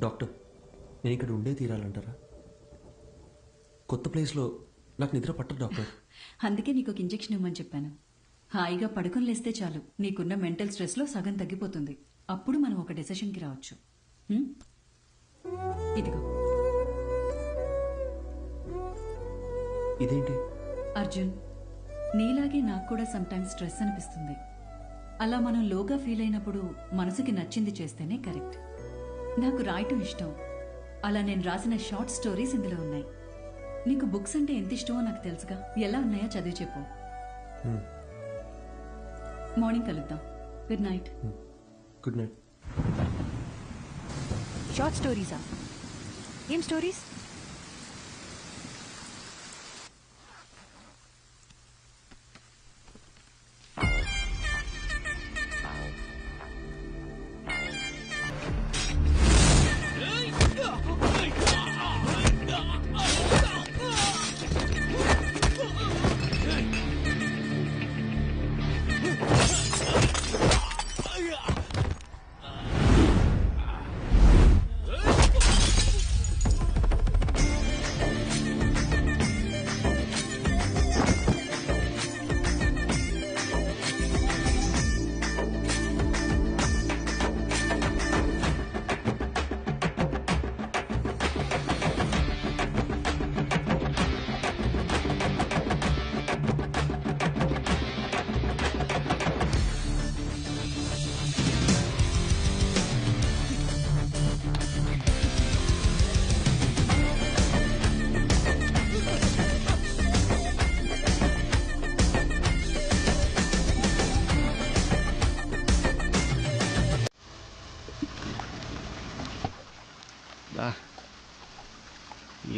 Doctor, నేను ఇక్కడ ఉండే తీరాలంటారా? కొత్త ప్లేస్లో నాకు నిద్ర పట్టదు డాక్టర్. అందుకే నీకు ఒక ఇంజెక్షన్ ఇవ్వమని చెప్పాను. హాయిగా పడుకొని లేస్తే చాలు, నీకున్న మెంటల్ స్ట్రెస్లో సగం తగ్గిపోతుంది. అప్పుడు మనం ఒక డెసిషన్కి రావచ్చు. ఇదిగో. ఇదేంటి? అర్జున్, నీలాగే నాకు కూడా సమ్టైమ్స్ స్ట్రెస్ అనిపిస్తుంది. అలా మనం లోగా ఫీల్ అయినప్పుడు మనసుకి నచ్చింది చేస్తేనే కరెక్ట్. నాకు రాయటం ఇష్టం. అలా నేను రాసిన షార్ట్ స్టోరీస్ ఇందులో ఉన్నాయి. నీకు బుక్స్ అంటే ఎంత ఇష్టమో నాకు తెలుసుగా. ఎలా ఉన్నాయో చదివి చెప్పు. మార్నింగ్ కలుద్దాం. Good night. Good night. Short స్టోరీసా? ఏం స్టోరీస్?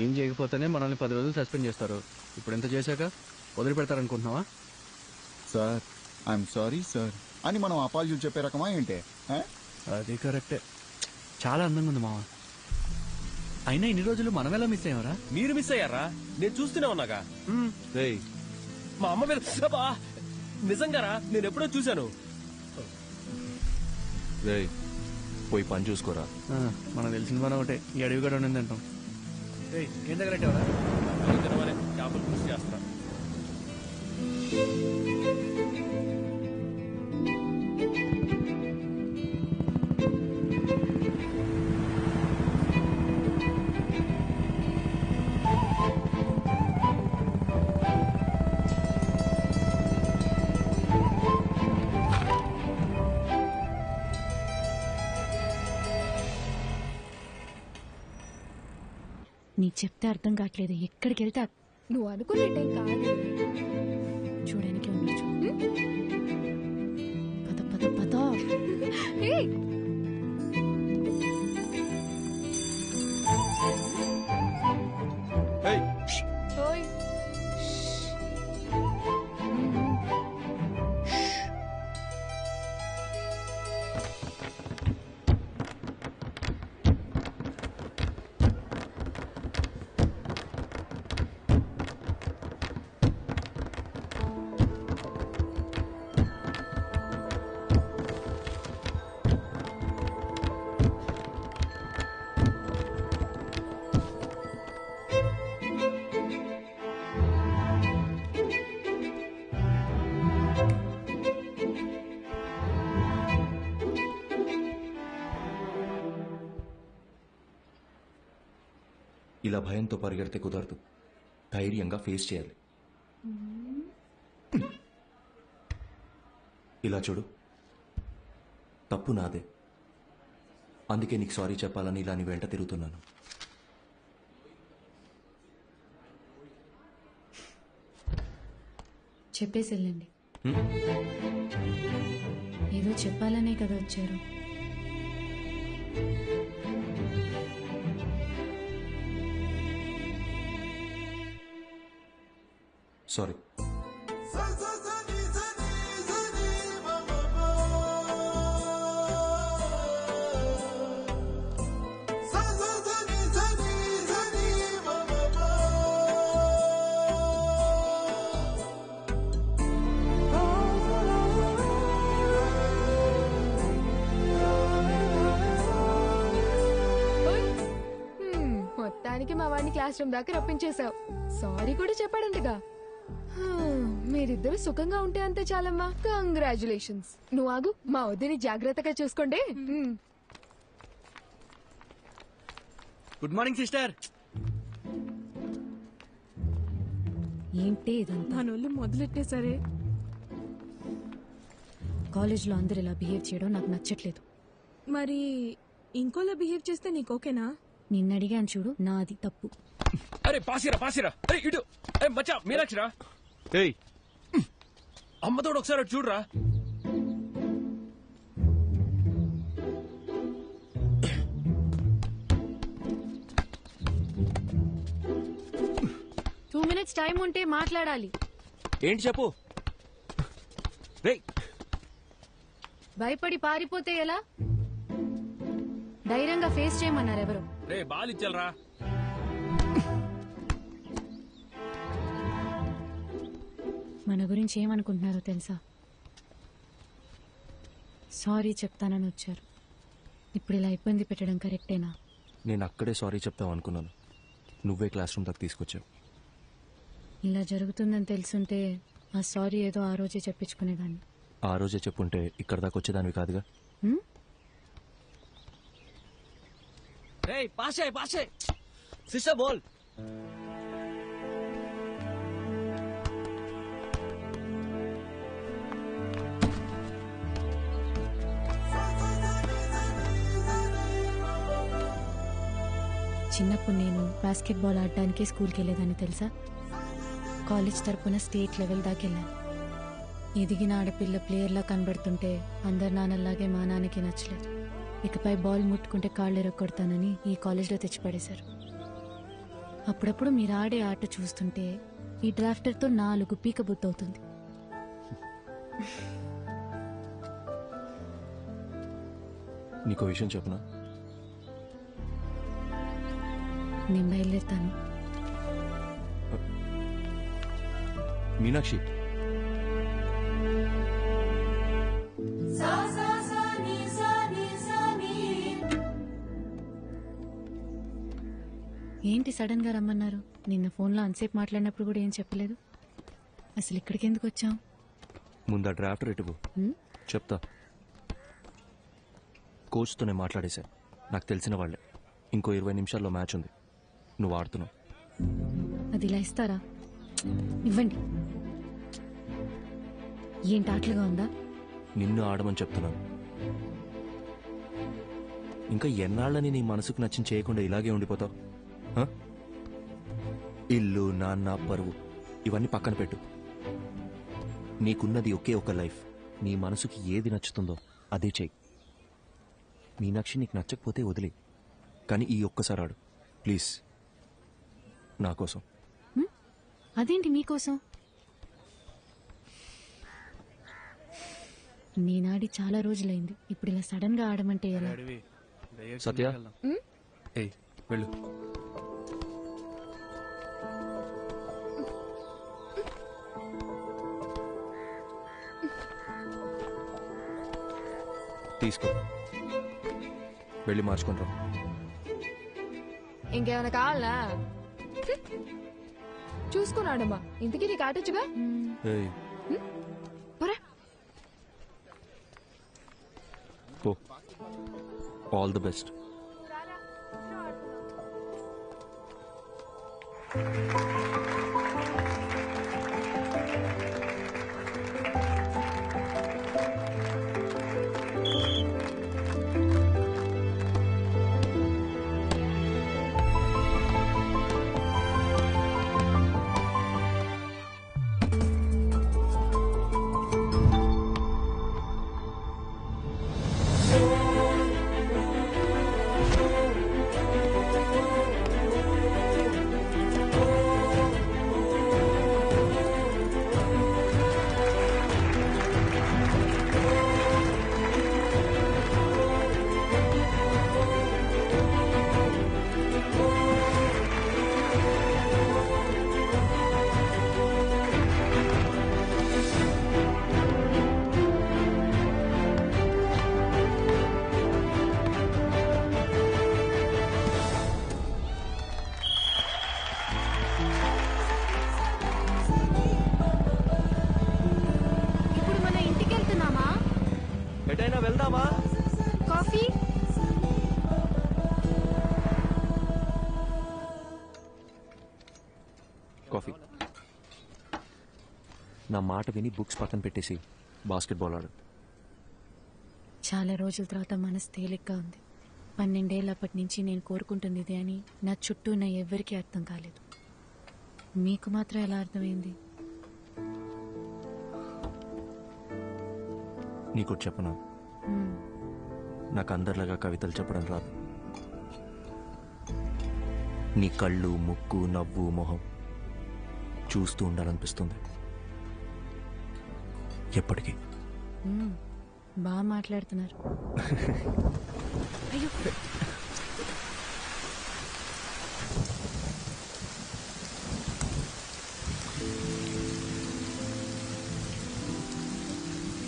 ఏం చేయకపోతేనే మనల్ని 10 రోజులు సస్పెండ్ చేస్తారు. ఇప్పుడు ఎంత చేశాక వదిలిపెడతారనుకుంటున్నావా? సార్, ఐఎమ్ సారీ సార్ అని మనం అపాలజీలు చెప్పే రకమా ఏంటే? అది కరెక్టే. చాలా అందంగా ఉంది మామ. అయినా ఇన్ని రోజులు మనం ఎలా మిస్ అయ్యారా? మీరు మిస్ అయ్యారా? నేను చూస్తూనే ఉన్నాగా. మా అమ్మ మీద నిజంగారా, నేను ఎప్పుడో చూశాను. పోయి పని చూసుకోరా. మనకు తెలిసిన పని ఒకటే, ఈ అడవి కూడా ఉండింది అంటాం. ఏం దగ్గర చేపలు కృషి చేస్తా. నీకు చెప్తే అర్థం కావట్లేదు. ఎక్కడికి వెళ్తా నువ్వు అనుకునే టైం కాదు. చూడడానికి ఉండొచ్చు. పద పద పద. ఇలా భయంతో పరిగెడితే కుదరదు. ధైర్యంగా ఫేస్ చేయాలి. ఇలా చూడు, తప్పు నాదే. అందుకే నీకు సారీ చెప్పాలని ఇలా నీ వెంట తిరుగుతున్నాను. చెప్పేసి వెళ్ళండి. ఏదో చెప్పాలనే కదా వచ్చారు. సారీ. చేయడానికి మా వాడిని క్లాస్ రూమ్ దాకా రప్పించేశావు. సారీ కూడా చెప్పాడంటగా. మీరిద్దరు సుఖంగా ఉంటే అంతే చాలమ్మా. కంగ్రాచులేషన్స్. నువ్వు ఆగు, మా వద్దని జాగ్రత్తగా చూసుకోండి. Good morning sister. ఏంటి ఇదంతా? మనోళ్ళు మొదలెట్టేసరే. కాలేజ్లో అందరు ఇలా బిహేవ్ చేయడం నాకు నచ్చట్లేదు. మరి ఇంకోలా బిహేవ్ చేస్తే నీకు ఓకేనా? నిన్ను అడిగాను చూడు, నాది తప్పు. అరే పాసిరా అరే ఇటు. మచ్చా మీనాక్షిరా. ఏయ్ అమ్మతోడు ఒకసారి అటు చూడరా. టూ మినిట్స్ టైం ఉంటే మాట్లాడాలి. ఏంటి చెప్పు. రేయ్ భయపడి పారిపోతే ఎలా? ధైర్యంగా ఫేస్ చేయమన్నారు ఎవరు? రే బాలిచ్చలరా. మన గురించి ఏమనుకుంటున్నారో తెలుసా? సారీ చెప్తానని వచ్చారు. ఇప్పుడు ఇలా ఇబ్బంది పెట్టడం కరెక్టేనా? నేను అక్కడే సారీ చెప్తావు అనుకున్నాను. నువ్వే క్లాస్ రూమ్ దాకా తీసుకొచ్చావు. ఇలా జరుగుతుందని తెలుసుంటే ఆ సారీ ఏదో ఆ రోజే చెప్పించుకునేదాన్ని. ఆ రోజే చెప్పుంటే ఇక్కడ దాకా వచ్చేదానివి కాదుగా. హ్మ్? రేయ్ పాసే సిస్టర్ బోల్. చిన్నప్పుడు నేను బాస్కెట్బాల్ ఆడడానికి స్కూల్కి వెళ్ళేదాన్ని తెలుసా? కాలేజ్ తరపున స్టేట్ లెవెల్ దాకా వెళ్ళాను. ఎదిగిన ఆడపిల్ల ప్లేయర్లా కనబడుతుంటే అందరు నాన్నలాగే మా నాన్నకి నచ్చలేదు. ఇకపై బాల్ ముట్టుకుంటే కాళ్ళు ఎరగొడతానని ఈ కాలేజ్లో తెచ్చిపడేశారు. అప్పుడప్పుడు మీరు ఆడే ఆట చూస్తుంటే ఈ డ్రాఫ్టర్తో 4 పీక బుద్ధవుతుంది. నీకో విషయం చెప్పునా? నేను బయలుదేరుతాను. మీనాక్షి, ఏంటి సడన్ గా రమ్మన్నారు? నిన్న ఫోన్లో అంతసేపు మాట్లాడినప్పుడు కూడా ఏం చెప్పలేదు. అసలు ఇక్కడికి ఎందుకు వచ్చాం? ముందు ఆ డ్రాఫ్ట్ రేటువు చెప్తా. కోచ్తో నేను మాట్లాడేశా. నాకు తెలిసిన వాళ్ళే. ఇంకో 20 నిమిషాల్లో మ్యాచ్ ఉంది. నువ్వు ఆడుతున్నావు. అది ఇలా ఇస్తారా? ఇవ్వండి. ఏంటి ఆటలుగా ఉందా? నిన్ను ఆడమని చెప్తున్నాను. ఇంకా ఎన్నాళ్ళని నీ మనసుకు నచ్చిన చేయకుండా ఇలాగే ఉండిపోతావు? హ? ఇల్లు, నాన్న, పరువు ఇవన్నీ పక్కన పెట్టు. నీకున్నది ఒకే ఒక లైఫ్. నీ మనసుకి ఏది నచ్చుతుందో అదే చెయ్యి. మీనాక్షి, నీకు నచ్చకపోతే వదిలే. కానీ ఈ ఒక్కసారి ఆడు ప్లీజ్, నా కోసం. అదేంటి మీకోసం? నేనాడి చాలా రోజులైంది. ఇప్పుడు ఇలా సడన్ గా ఆడమంటే ఎలా? సత్య, ఏయ్ వెళ్ళు. తీసుకో, వెళ్ళి మార్చుకొని రా. ఇంకేమైనా కావాలా? చూసుకున్నాడమ్మా. ఇంతకీ నీకు ఆటొచ్చుగా? ఏయ్, పోరా. పో. All the best. నా మాట విని బుక్స్ పక్కన పెట్టేసి బాస్కెట్బాల్ ఆడు. చాలా రోజుల తర్వాత మనసు తేలిగ్గా ఉంది. 12 ఏళ్ళప్పటి నుంచి నేను కోరుకుంటుంది ఇదే అని నా చుట్టూ ఉన్న ఎవ్వరికీ అర్థం కాలేదు. మీకు మాత్రం ఎలా అర్థమైంది? నీకు చెప్పనా, నాకు అందరిలాగా కవితలు చెప్పడం రాదు. నీ కళ్ళు, ముక్కు, నవ్వు, మొహం చూస్తూ ఉండాలనిపిస్తుంది ఎప్పటికీ. బాగా మాట్లాడుతున్నారు. అయ్యో,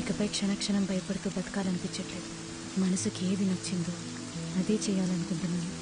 ఇకపై క్షణక్షణం భయపడుతూ బతకాలనిపించట్లేదు. మనసుకి ఏది నచ్చిందో అదే చేయాలనుకుంటున్నాను.